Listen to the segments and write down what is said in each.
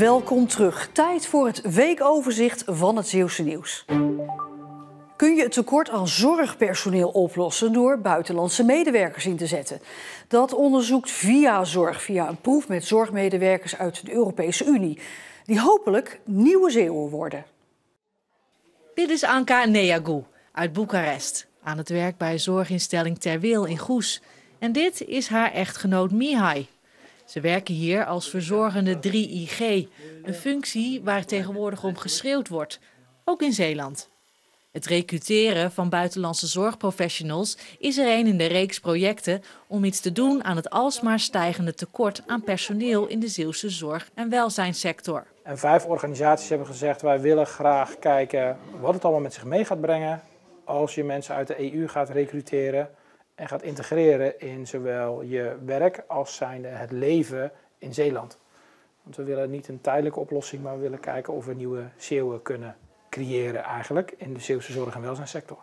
Welkom terug. Tijd voor het weekoverzicht van het Zeeuwse nieuws. Kun je het tekort aan zorgpersoneel oplossen door buitenlandse medewerkers in te zetten? Dat onderzoekt VIA Zorg via een proef met zorgmedewerkers uit de Europese Unie, die hopelijk nieuwe Zeeuwen worden. Dit is Anka Neagu uit Boekarest, aan het werk bij zorginstelling Ter Wil in Goes. En dit is haar echtgenoot Mihai. Ze werken hier als verzorgende 3IG, een functie waar tegenwoordig om geschreeuwd wordt, ook in Zeeland. Het recruteren van buitenlandse zorgprofessionals is er een in de reeks projecten om iets te doen aan het alsmaar stijgende tekort aan personeel in de Zeeuwse zorg- en welzijnssector. En 5 organisaties hebben gezegd, wij willen graag kijken wat het allemaal met zich mee gaat brengen als je mensen uit de EU gaat recruteren en gaat integreren in zowel je werk als zijnde het leven in Zeeland. Want we willen niet een tijdelijke oplossing, maar we willen kijken of we nieuwe Zeeuwen kunnen creëren eigenlijk in de Zeeuwse zorg- en welzijnssector.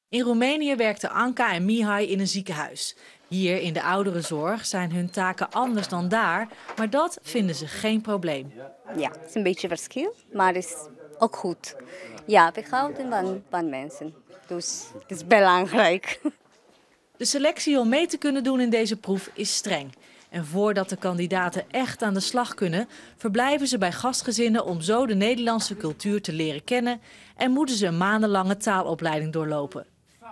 In Roemenië werkten Anka en Mihai in een ziekenhuis. Hier in de ouderenzorg zijn hun taken anders dan daar, maar dat vinden ze geen probleem. Ja, het is een beetje verschil, maar het is ook goed. Ja, we houden van mensen, dus het is belangrijk. De selectie om mee te kunnen doen in deze proef is streng. En voordat de kandidaten echt aan de slag kunnen, verblijven ze bij gastgezinnen om zo de Nederlandse cultuur te leren kennen en moeten ze een maandenlange taalopleiding doorlopen.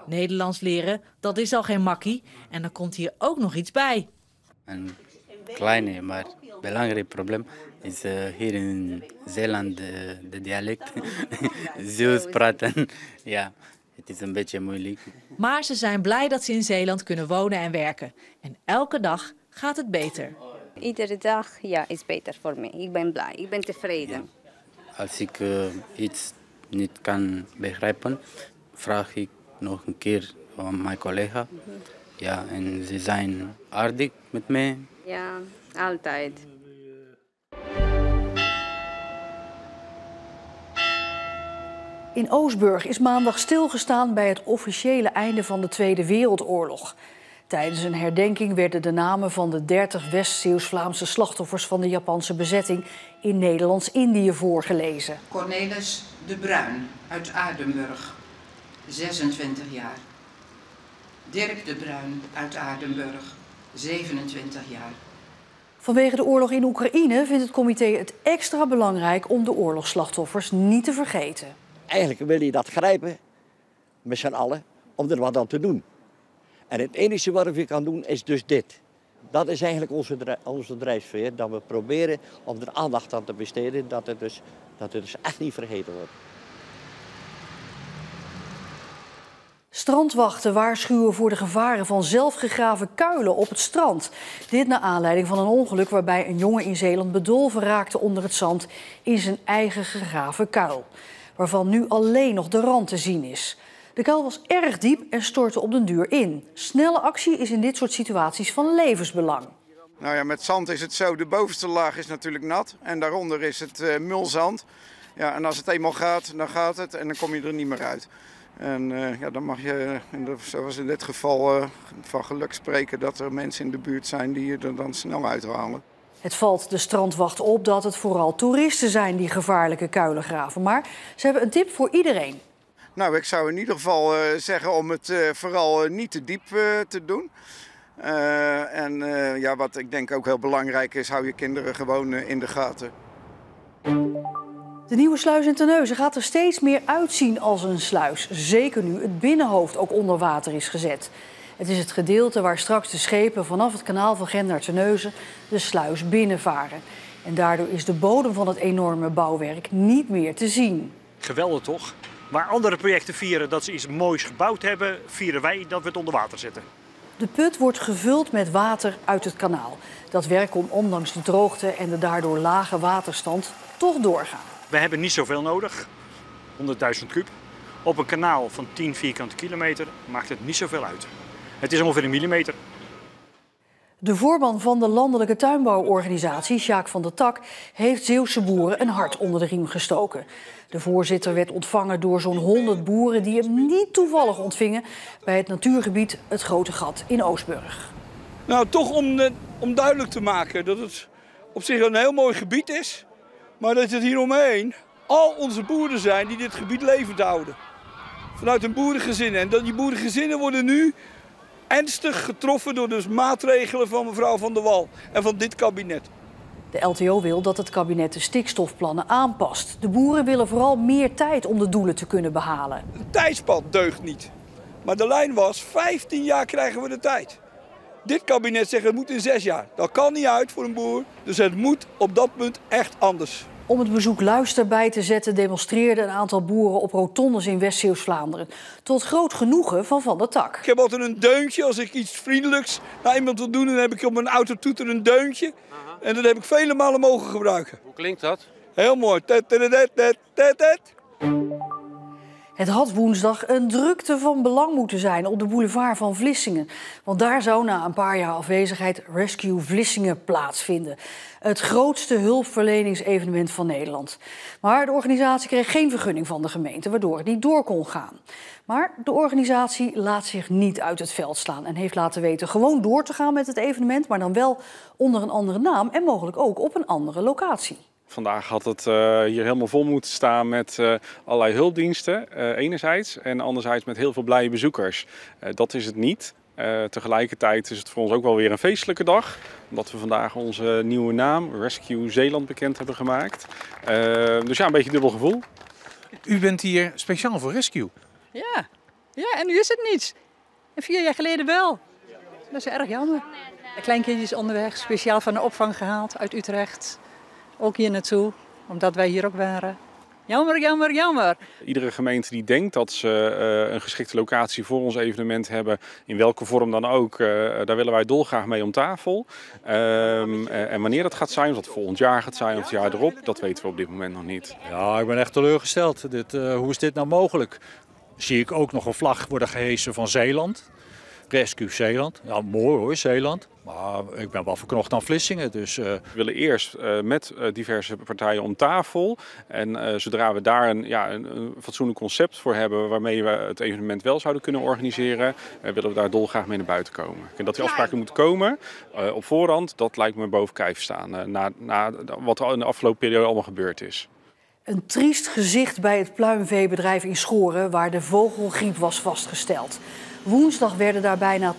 Nederlands leren, dat is al geen makkie en dan komt hier ook nog iets bij. Een kleine, maar belangrijk probleem is hier in Zeeland de dialect. Zeeuws praten, ja, het is een beetje moeilijk. Maar ze zijn blij dat ze in Zeeland kunnen wonen en werken. En elke dag gaat het beter. Iedere dag ja, is beter voor mij. Ik ben blij, ik ben tevreden. Als ik iets niet kan begrijpen, vraag ik nog een keer aan mijn collega. Ja, en ze zijn aardig met mij. Ja, altijd. In Oostburg is maandag stilgestaan bij het officiële einde van de Tweede Wereldoorlog. Tijdens een herdenking werden de namen van de 30 West-Zeeuws-Vlaamse slachtoffers van de Japanse bezetting in Nederlands-Indië voorgelezen. Cornelis de Bruin uit Aardenburg, 26 jaar. Dirk de Bruin uit Aardenburg, 27 jaar. Vanwege de oorlog in Oekraïne vindt het comité het extra belangrijk om de oorlogsslachtoffers niet te vergeten. Eigenlijk wil je dat grijpen, met z'n allen, om er wat aan te doen. En het enige wat je kan doen is dus dit. Dat is eigenlijk onze drijfveer, dat we proberen om er aandacht aan te besteden, dat het dus echt niet vergeten wordt. Strandwachten waarschuwen voor de gevaren van zelfgegraven kuilen op het strand. Dit naar aanleiding van een ongeluk waarbij een jongen in Zeeland bedolven raakte onder het zand in zijn eigen gegraven kuil. Waarvan nu alleen nog de rand te zien is. De kuil was erg diep en stortte op den duur in. Snelle actie is in dit soort situaties van levensbelang. Nou ja, met zand is het zo, de bovenste laag is natuurlijk nat en daaronder is het mulzand. Ja, en als het eenmaal gaat, dan gaat het en dan kom je er niet meer uit. En ja, dan mag je, zoals in dit geval, van geluk spreken dat er mensen in de buurt zijn die je er dan snel uithalen. Het valt de strandwacht op dat het vooral toeristen zijn die gevaarlijke kuilen graven. Maar ze hebben een tip voor iedereen. Nou, ik zou in ieder geval zeggen om het vooral niet te diep te doen. Ja, wat ik denk ook heel belangrijk is, hou je kinderen gewoon in de gaten. De nieuwe sluis in Terneuzen gaat er steeds meer uitzien als een sluis. Zeker nu het binnenhoofd ook onder water is gezet. Het is het gedeelte waar straks de schepen vanaf het kanaal van Gent naar Terneuzen de sluis binnenvaren. En daardoor is de bodem van het enorme bouwwerk niet meer te zien. Geweldig toch? Waar andere projecten vieren dat ze iets moois gebouwd hebben, vieren wij dat we het onder water zetten. De put wordt gevuld met water uit het kanaal. Dat werk kon ondanks de droogte en de daardoor lage waterstand toch doorgaan. We hebben niet zoveel nodig, 100.000 kub. Op een kanaal van 10 vierkante kilometer maakt het niet zoveel uit. Het is ongeveer 1 millimeter. De voorman van de landelijke tuinbouworganisatie, Sjaak van der Tak, heeft Zeeuwse boeren een hart onder de riem gestoken. De voorzitter werd ontvangen door zo'n 100 boeren die hem niet toevallig ontvingen bij het natuurgebied Het Grote Gat in Oostburg. Nou, toch om duidelijk te maken dat het op zich een heel mooi gebied is. Maar dat het hier omheen al onze boeren zijn die dit gebied levend houden. Vanuit een boerengezin. En die boerengezinnen worden nu ernstig getroffen door de maatregelen van mevrouw Van der Wal en van dit kabinet. De LTO wil dat het kabinet de stikstofplannen aanpast. De boeren willen vooral meer tijd om de doelen te kunnen behalen. Het tijdspad deugt niet. Maar de lijn was, 15 jaar krijgen we de tijd. Dit kabinet zegt het moet in 6 jaar. Dat kan niet uit voor een boer, dus het moet op dat punt echt anders. Om het bezoek luister bij te zetten demonstreerden een aantal boeren op rotondes in West-Zeeuws-Vlaanderen. Tot groot genoegen van Van der Tak. Ik heb altijd een deuntje. Als ik iets vriendelijks naar iemand wil doen, dan heb ik op mijn autotoeter een deuntje. En dat heb ik vele malen mogen gebruiken. Hoe klinkt dat? Heel mooi. Het had woensdag een drukte van belang moeten zijn op de boulevard van Vlissingen. Want daar zou na een paar jaar afwezigheid Rescue Vlissingen plaatsvinden. Het grootste hulpverleningsevenement van Nederland. Maar de organisatie kreeg geen vergunning van de gemeente, waardoor het niet door kon gaan. Maar de organisatie laat zich niet uit het veld slaan en heeft laten weten gewoon door te gaan met het evenement, maar dan wel onder een andere naam en mogelijk ook op een andere locatie. Vandaag had het hier helemaal vol moeten staan met allerlei hulpdiensten, enerzijds. En anderzijds met heel veel blije bezoekers. Dat is het niet. Tegelijkertijd is het voor ons ook wel weer een feestelijke dag. Omdat we vandaag onze nieuwe naam, Rescue Zeeland, bekend hebben gemaakt. Dus ja, een beetje dubbel gevoel. U bent hier speciaal voor Rescue? Ja, en nu is het niets. En 4 jaar geleden wel. Dat is erg jammer. De kleinkindjes onderweg, speciaal van de opvang gehaald uit Utrecht. Ook hier naartoe, omdat wij hier ook waren. Jammer, jammer, jammer. Iedere gemeente die denkt dat ze een geschikte locatie voor ons evenement hebben, in welke vorm dan ook, daar willen wij dolgraag mee om tafel. En wanneer dat gaat zijn, of dat volgend jaar gaat zijn of het jaar erop, dat weten we op dit moment nog niet. Ja, ik ben echt teleurgesteld. Hoe is dit nou mogelijk? Zie ik ook nog een vlag worden gehesen van Zeeland. Rescue Zeeland. Ja, mooi hoor, Zeeland. Maar ik ben wel verknocht aan Vlissingen. Dus, We willen eerst met diverse partijen om tafel. En zodra we daar een fatsoenlijk concept voor hebben waarmee we het evenement wel zouden kunnen organiseren, willen we daar dolgraag mee naar buiten komen. En dat die afspraken moeten komen op voorhand, dat lijkt me boven kijf staan. Na wat er in de afgelopen periode allemaal gebeurd is. Een triest gezicht bij het pluimveebedrijf in Schoren, waar de vogelgriep was vastgesteld. Woensdag werden daar bijna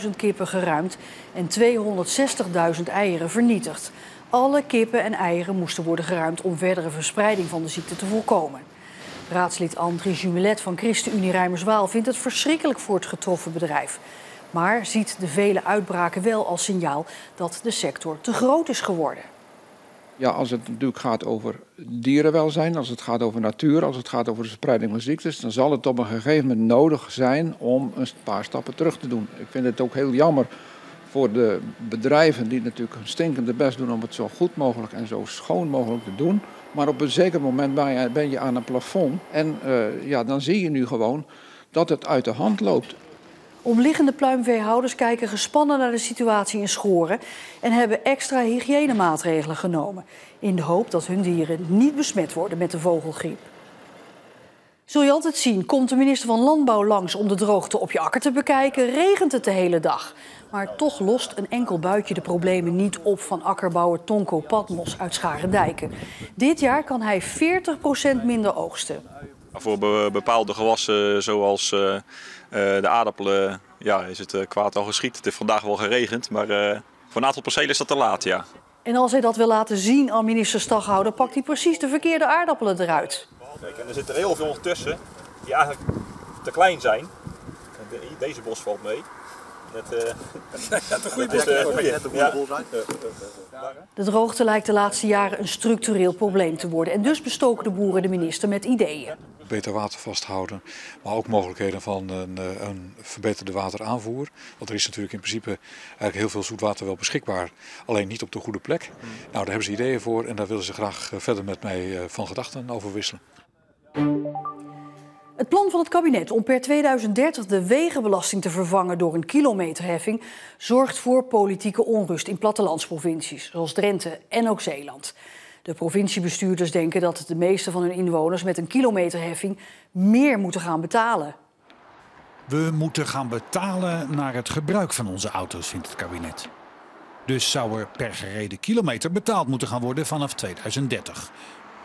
80.000 kippen geruimd en 260.000 eieren vernietigd. Alle kippen en eieren moesten worden geruimd om verdere verspreiding van de ziekte te voorkomen. Raadslid André Jumelet van ChristenUnie Rijmerswaal vindt het verschrikkelijk voor het getroffen bedrijf. Maar ziet de vele uitbraken wel als signaal dat de sector te groot is geworden. Ja, als het natuurlijk gaat over dierenwelzijn, als het gaat over natuur, als het gaat over de verspreiding van ziektes, dan zal het op een gegeven moment nodig zijn om een paar stappen terug te doen. Ik vind het ook heel jammer voor de bedrijven die natuurlijk hun stinkende best doen om het zo goed mogelijk en zo schoon mogelijk te doen. Maar op een zeker moment ben je aan een plafond en dan zie je nu gewoon dat het uit de hand loopt. Omliggende pluimveehouders kijken gespannen naar de situatie in Schoren en hebben extra hygiënemaatregelen genomen, in de hoop dat hun dieren niet besmet worden met de vogelgriep. Zul je altijd zien, komt de minister van Landbouw langs om de droogte op je akker te bekijken, regent het de hele dag. Maar toch lost een enkel buitje de problemen niet op van akkerbouwer Tonko Patmos uit Scharendijken. Dit jaar kan hij 40% minder oogsten. Voor bepaalde gewassen zoals de aardappelen is het kwaad al geschied. Het heeft vandaag wel geregend, maar voor een aantal percelen is dat te laat, ja. En als hij dat wil laten zien aan minister Staghouder, pakt hij precies de verkeerde aardappelen eruit. Kijk, en er zitten heel veel tussen die eigenlijk te klein zijn. Deze bos valt mee. De droogte lijkt de laatste jaren een structureel probleem te worden. En dus bestoken de boeren de minister met ideeën. Beter water vasthouden, maar ook mogelijkheden van een verbeterde wateraanvoer. Want er is natuurlijk in principe eigenlijk heel veel zoetwater wel beschikbaar, alleen niet op de goede plek. Nou, daar hebben ze ideeën voor en daar willen ze graag verder met mij van gedachten over wisselen. Het plan van het kabinet om per 2030 de wegenbelasting te vervangen door een kilometerheffing zorgt voor politieke onrust in plattelandsprovincies, zoals Drenthe en ook Zeeland. De provinciebestuurders denken dat de meeste van hun inwoners met een kilometerheffing meer moeten gaan betalen. We moeten gaan betalen naar het gebruik van onze auto's, vindt het kabinet. Dus zou er per gereden kilometer betaald moeten gaan worden vanaf 2030.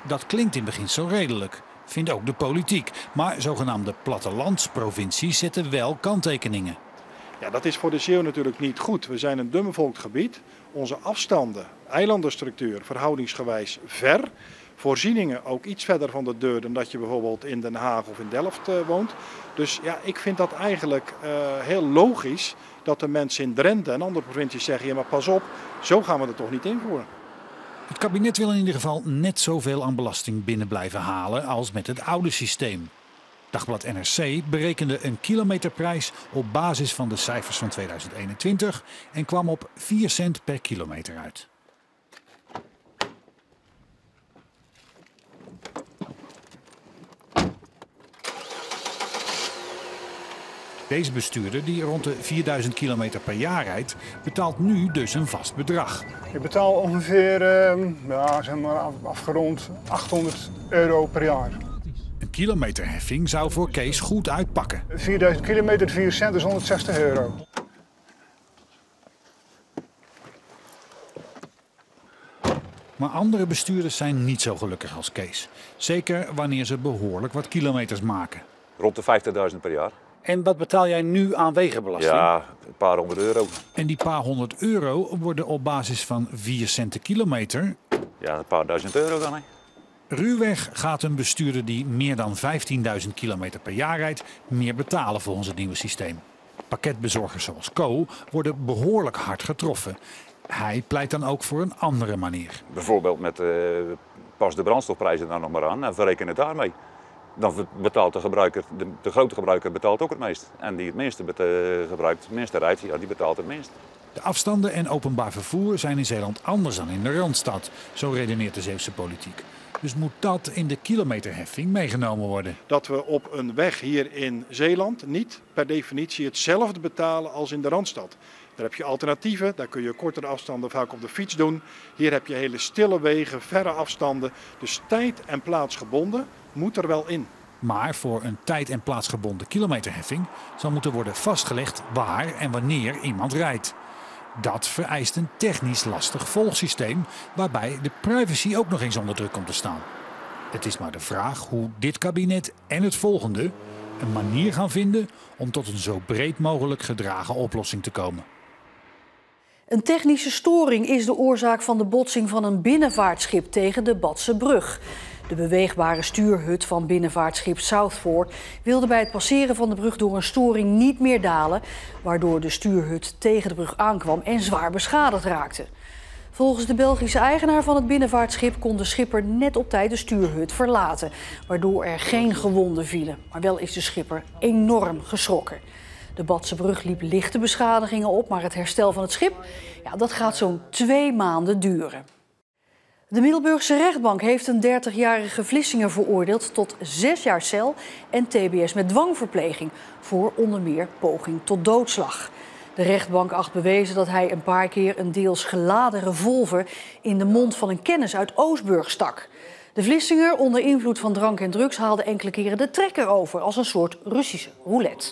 Dat klinkt in beginsel redelijk, vindt ook de politiek. Maar zogenaamde plattelandsprovincies zetten wel kanttekeningen. Ja, dat is voor de Zeeuw natuurlijk niet goed. We zijn een dunbevolkt gebied. Onze afstanden, eilandenstructuur, verhoudingsgewijs ver. Voorzieningen ook iets verder van de deur dan dat je bijvoorbeeld in Den Haag of in Delft woont. Dus ja, ik vind dat eigenlijk heel logisch dat de mensen in Drenthe en andere provincies zeggen, ja maar pas op, zo gaan we er toch niet invoeren. Het kabinet wil in ieder geval net zoveel aan belasting binnen blijven halen als met het oude systeem. Dagblad NRC berekende een kilometerprijs op basis van de cijfers van 2021 en kwam op 4 cent per kilometer uit. Deze bestuurder, die rond de 4000 kilometer per jaar rijdt, betaalt nu dus een vast bedrag. Ik betaal ongeveer, zeg maar afgerond, €800 per jaar. Een kilometerheffing zou voor Kees goed uitpakken. 4000 kilometer, 4 cent is €160. Maar andere bestuurders zijn niet zo gelukkig als Kees. Zeker wanneer ze behoorlijk wat kilometers maken. Rond de 50.000 per jaar. En wat betaal jij nu aan wegenbelasting? Ja, een paar €100. En die paar €100 worden op basis van 4 cent per kilometer. Ja, een paar €1000 dan, hè. Ruwweg gaat een bestuurder die meer dan 15.000 kilometer per jaar rijdt meer betalen volgens het nieuwe systeem. Pakketbezorgers zoals Co worden behoorlijk hard getroffen. Hij pleit dan ook voor een andere manier. Bijvoorbeeld met pas de brandstofprijzen dan nog maar aan en verreken het daarmee. Dan betaalt de gebruiker, de grote gebruiker betaalt ook het meest. En die het minste gebruikt, het minste rijdt, ja, die betaalt het minst. De afstanden en openbaar vervoer zijn in Zeeland anders dan in de Randstad. Zo redeneert de Zeeuwse politiek. Dus moet dat in de kilometerheffing meegenomen worden. Dat we op een weg hier in Zeeland niet per definitie hetzelfde betalen als in de Randstad. Daar heb je alternatieven, daar kun je kortere afstanden vaak op de fiets doen. Hier heb je hele stille wegen, verre afstanden. Dus tijd en plaatsgebonden moet er wel in. Maar voor een tijd- en plaatsgebonden kilometerheffing zal moeten worden vastgelegd waar en wanneer iemand rijdt. Dat vereist een technisch lastig volgsysteem waarbij de privacy ook nog eens onder druk komt te staan. Het is maar de vraag hoe dit kabinet en het volgende een manier gaan vinden om tot een zo breed mogelijk gedragen oplossing te komen. Een technische storing is de oorzaak van de botsing van een binnenvaartschip tegen de Badse brug. De beweegbare stuurhut van binnenvaartschip Southford wilde bij het passeren van de brug door een storing niet meer dalen, waardoor de stuurhut tegen de brug aankwam en zwaar beschadigd raakte. Volgens de Belgische eigenaar van het binnenvaartschip kon de schipper net op tijd de stuurhut verlaten, waardoor er geen gewonden vielen. Maar wel is de schipper enorm geschrokken. De Badse brug liep lichte beschadigingen op, maar het herstel van het schip, dat gaat zo'n 2 maanden duren. De Middelburgse rechtbank heeft een 30-jarige Vlissinger veroordeeld tot 6 jaar cel en tbs met dwangverpleging voor onder meer poging tot doodslag. De rechtbank acht bewezen dat hij een paar keer een deels geladen revolver in de mond van een kennis uit Oostburg stak. De Vlissinger, onder invloed van drank en drugs, haalde enkele keren de trekker over als een soort Russische roulette.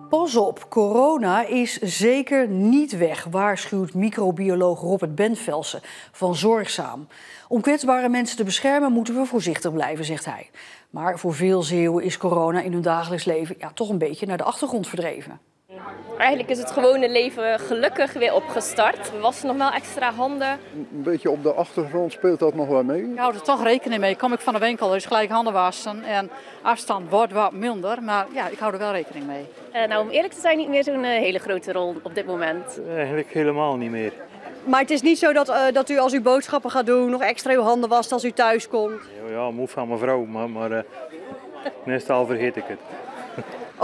Pas op, corona is zeker niet weg, waarschuwt microbioloog Robert Bentvelsen van Zorgzaam. Om kwetsbare mensen te beschermen moeten we voorzichtig blijven, zegt hij. Maar voor veel Zeeuwen is corona in hun dagelijks leven toch een beetje naar de achtergrond verdreven. Eigenlijk is het gewone leven gelukkig weer opgestart. We wassen nog wel extra handen. Een beetje op de achtergrond speelt dat nog wel mee? Ik hou er toch rekening mee. Kom ik van de winkel, dus gelijk handen wassen en afstand wordt wat minder. Maar ja, ik hou er wel rekening mee. Om eerlijk te zijn, niet meer zo'n hele grote rol op dit moment. Eigenlijk helemaal niet meer. Maar het is niet zo dat u als u boodschappen gaat doen nog extra uw handen wast als u thuis komt? Ja, moe van mijn vrouw, maar meestal vergeet ik het.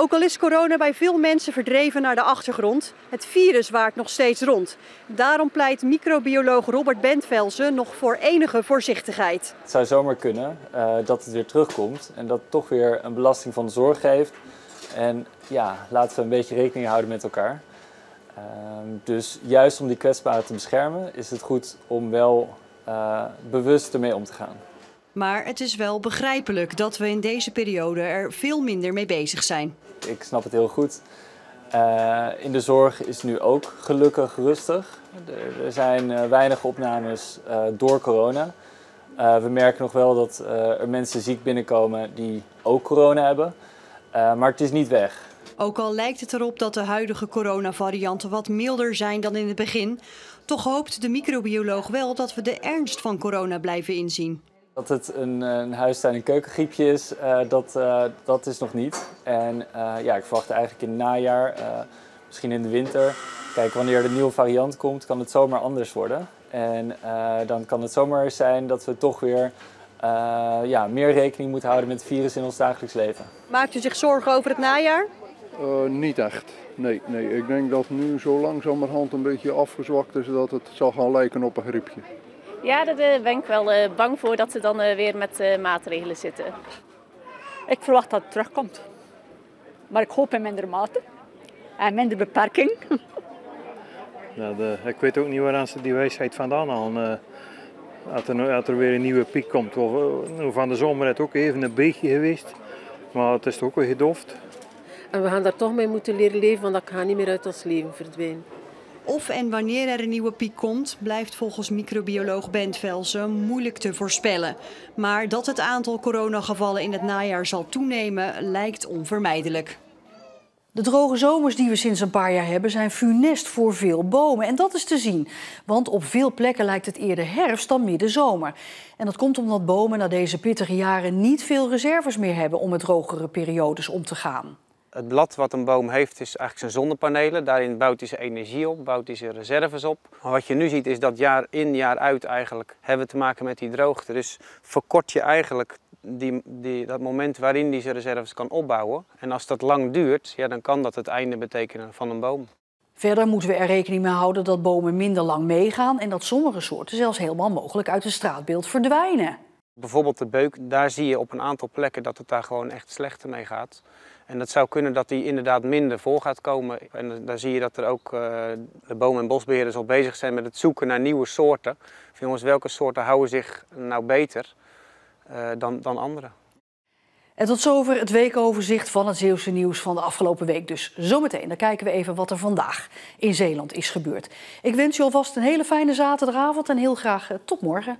Ook al is corona bij veel mensen verdreven naar de achtergrond, het virus waart nog steeds rond. Daarom pleit microbioloog Robert Bentvelsen nog voor enige voorzichtigheid. Het zou zomaar kunnen dat het weer terugkomt en dat het toch weer een belasting van de zorg geeft. En ja, laten we een beetje rekening houden met elkaar. Dus juist om die kwetsbaren te beschermen is het goed om wel bewust ermee om te gaan. Maar het is wel begrijpelijk dat we in deze periode er veel minder mee bezig zijn. Ik snap het heel goed. In de zorg is nu ook gelukkig rustig. Er zijn weinig opnames door corona. We merken nog wel dat er mensen ziek binnenkomen die ook corona hebben. Maar het is niet weg. Ook al lijkt het erop dat de huidige coronavarianten wat milder zijn dan in het begin, toch hoopt de microbioloog wel dat we de ernst van corona blijven inzien. Dat het een huistuin- en keukengriepje is, dat is nog niet. En ik verwacht eigenlijk in het najaar, misschien in de winter, kijk, wanneer de nieuwe variant komt, kan het zomaar anders worden. En dan kan het zomaar zijn dat we toch weer meer rekening moeten houden met het virus in ons dagelijks leven. Maakt u zich zorgen over het najaar? Niet echt. Nee. Ik denk dat nu zo langzamerhand een beetje afgezwakt is dat het zal gaan lijken op een griepje. Ja, daar ben ik wel bang voor dat ze dan weer met maatregelen zitten. Ik verwacht dat het terugkomt. Maar ik hoop in minder mate en minder beperking. Ja, ik weet ook niet waar ze die wijsheid vandaan halen. Dat er weer een nieuwe piek komt. Van de zomer is het ook even een beetje geweest, maar het is ook weer gedoofd. En we gaan daar toch mee moeten leren leven, want dat gaat niet meer uit ons leven verdwijnen. Of en wanneer er een nieuwe piek komt, blijft volgens microbioloog Bent Velsen moeilijk te voorspellen. Maar dat het aantal coronagevallen in het najaar zal toenemen, lijkt onvermijdelijk. De droge zomers die we sinds een paar jaar hebben zijn funest voor veel bomen. En dat is te zien, want op veel plekken lijkt het eerder herfst dan middenzomer. En dat komt omdat bomen na deze pittige jaren niet veel reserves meer hebben om met drogere periodes om te gaan. Het blad wat een boom heeft is eigenlijk zijn zonnepanelen. Daarin bouwt hij zijn energie op, bouwt hij zijn reserves op. Maar wat je nu ziet is dat jaar in jaar uit eigenlijk hebben we te maken met die droogte. Dus verkort je eigenlijk dat moment waarin hij zijn reserves kan opbouwen. En als dat lang duurt, dan kan dat het einde betekenen van een boom. Verder moeten we er rekening mee houden dat bomen minder lang meegaan en dat sommige soorten zelfs helemaal mogelijk uit het straatbeeld verdwijnen. Bijvoorbeeld de beuk, daar zie je op een aantal plekken dat het daar gewoon echt slechter mee gaat. En dat zou kunnen dat die inderdaad minder voor gaat komen. En daar zie je dat er ook de boom- en bosbeheerders al bezig zijn met het zoeken naar nieuwe soorten. Van jongens, welke soorten houden zich nou beter dan andere? En tot zover het weekoverzicht van het Zeeuwse nieuws van de afgelopen week. Dus zometeen, dan kijken we even wat er vandaag in Zeeland is gebeurd. Ik wens u alvast een hele fijne zaterdagavond en heel graag tot morgen.